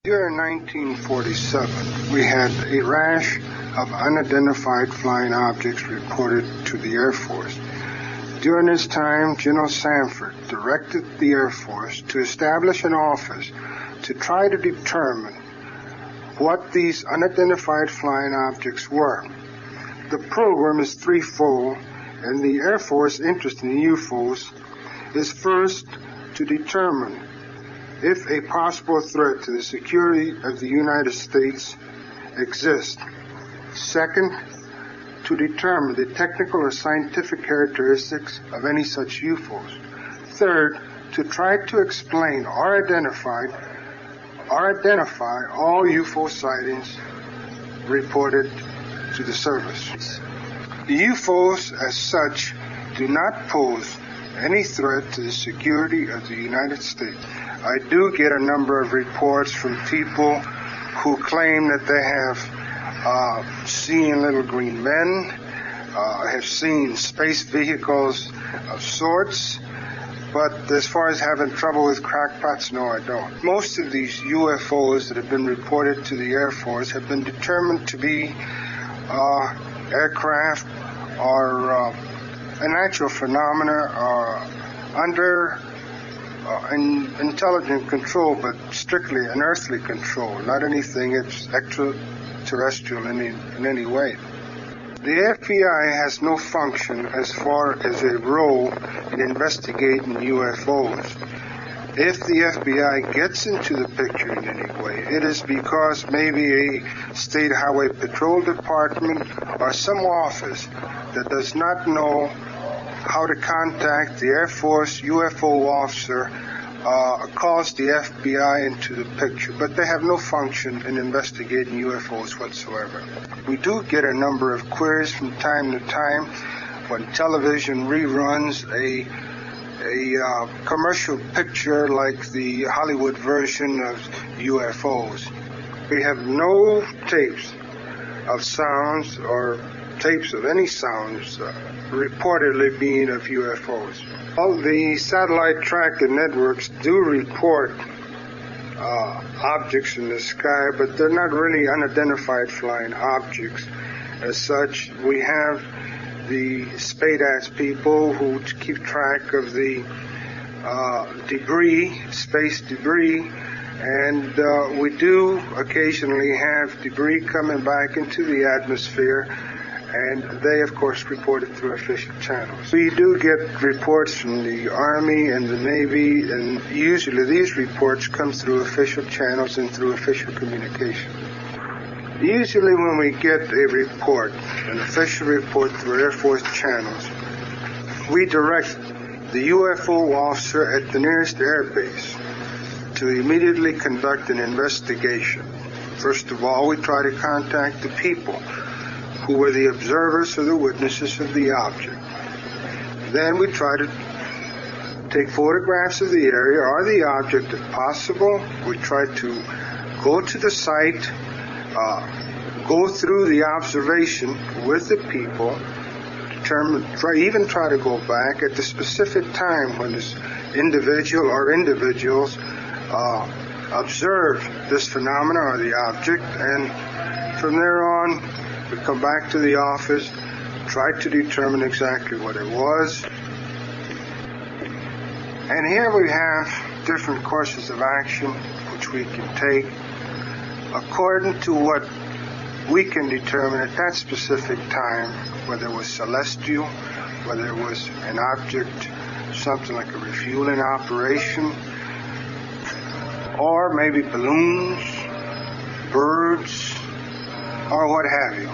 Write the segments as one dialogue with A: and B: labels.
A: During 1947, we had a rash of unidentified flying objects reported to the Air Force. During this time, General Sanford directed the Air Force to establish an office to try to determine what these unidentified flying objects were. The program is threefold, and the Air Force interest in UFOs is first to determine if a possible threat to the security of the United States exists. Second, to determine the technical or scientific characteristics of any such UFOs. Third, to try to explain or identify all UFO sightings reported to the service. The UFOs as such do not pose any threat to the security of the United States. I do get a number of reports from people who claim that they have seen little green men, have seen space vehicles of sorts, but as far as having trouble with crackpots, no, I don't. Most of these UFOs that have been reported to the Air Force have been determined to be aircraft or a natural phenomena under intelligent control, but strictly an earthly control, not anything extraterrestrial in any way. The FBI has no function as far as a role in investigating UFOs. If the FBI gets into the picture in any way, it is because maybe a state highway patrol department or some office that does not know how to contact the Air Force UFO officer calls the FBI into the picture, but they have no function in investigating UFOs whatsoever. We do get a number of queries from time to time when television reruns a commercial picture like the Hollywood version of UFOs. We have no tapes of sounds or tapes of any sounds reportedly being of UFOs. All the satellite tracking networks do report objects in the sky, but they're not really unidentified flying objects. As such, we have the SPADAS people who keep track of the space debris, and we do occasionally have debris coming back into the atmosphere, and they, of course, report it through official channels. We do get reports from the Army and the Navy, and usually these reports come through official channels and through official communication. Usually when we get a report, an official report through Air Force channels, we direct the UFO officer at the nearest air base to immediately conduct an investigation. First of all, we try to contact the people who were the observers or the witnesses of the object. Then we try to take photographs of the area or the object if possible. We try to go to the site, go through the observation with the people, try to go back at the specific time when this individual or individuals observed this phenomena or the object, and from there on we come back to the office, try to determine exactly what it was. And here we have different courses of action which we can take according to what we can determine at that specific time, whether it was celestial, whether it was an object, something like a refueling operation, or maybe balloons, birds, or what have you.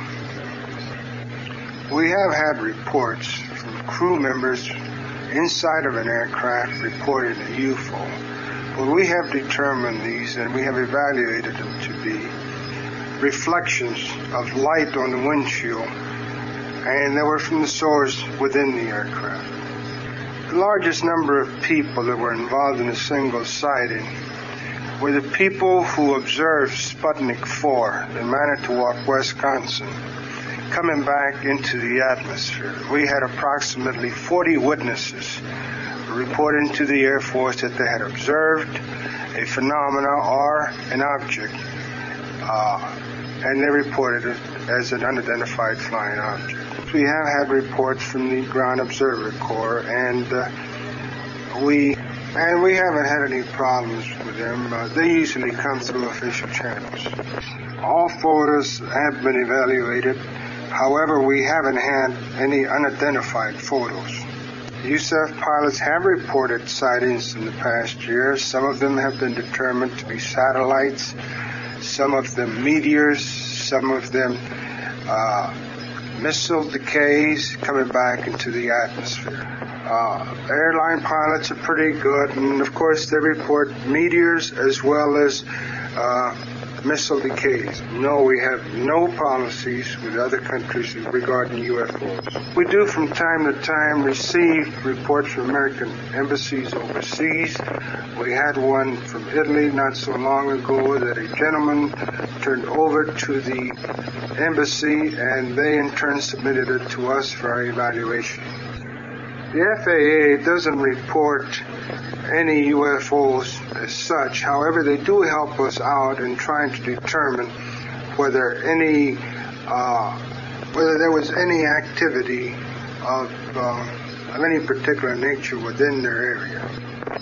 A: We have had reports from crew members inside of an aircraft reporting a UFO. Well, we have determined these and we have evaluated them to be reflections of light on the windshield, and they were from the source within the aircraft. The largest number of people that were involved in a single sighting were the people who observed Sputnik 4 in Manitowoc, Wisconsin, coming back into the atmosphere. We had approximately 40 witnesses reporting to the Air Force that they had observed a phenomena or an object, and they reported it as an unidentified flying object. We have had reports from the Ground Observer Corps, and we haven't had any problems with them. They usually come through official channels. All photos have been evaluated. However, we haven't had any unidentified photos. USAF pilots have reported sightings in the past year. Some of them have been determined to be satellites, some of them meteors, some of them missile decays coming back into the atmosphere. Airline pilots are pretty good, and of course they report meteors as well as missile decays. No, we have no policies with other countries regarding UFOs. We do from time to time receive reports from American embassies overseas. We had one from Italy not so long ago that a gentleman turned over to the embassy, and they in turn submitted it to us for our evaluation. The FAA doesn't report any UFOs as such. However, they do help us out in trying to determine whether there was any activity of any particular nature within their area.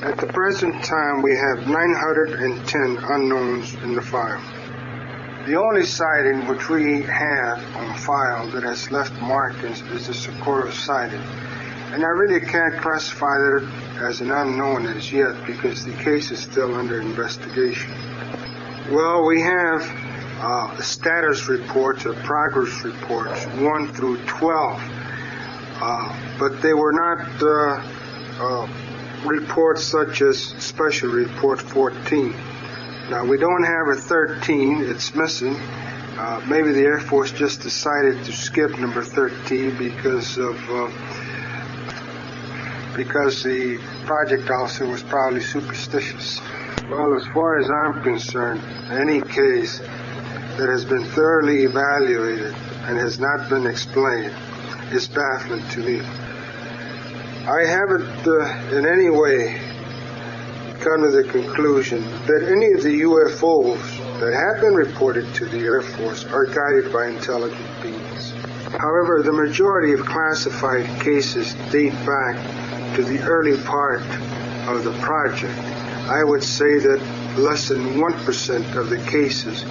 A: At the present time, we have 910 unknowns in the file. The only sighting which we have on file that has left markings is the Socorro sighting. And I really can't classify that as an unknown as yet because the case is still under investigation. Well, we have status reports or progress reports 1 through 12, but they were not reports such as Special Report 14. Now, we don't have a 13, it's missing. Maybe the Air Force just decided to skip number 13 because the project officer was probably superstitious. Well, as far as I'm concerned, any case that has been thoroughly evaluated and has not been explained is baffling to me. I haven't in any way come to the conclusion that any of the UFOs that have been reported to the Air Force are guided by intelligent beings. However, the majority of classified cases date back to the early part of the project. I would say that less than 1% of the cases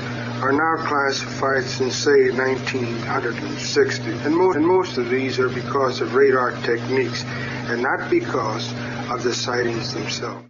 A: are now classified since, say, 1960. And most of these are because of radar techniques and not because of the sightings themselves.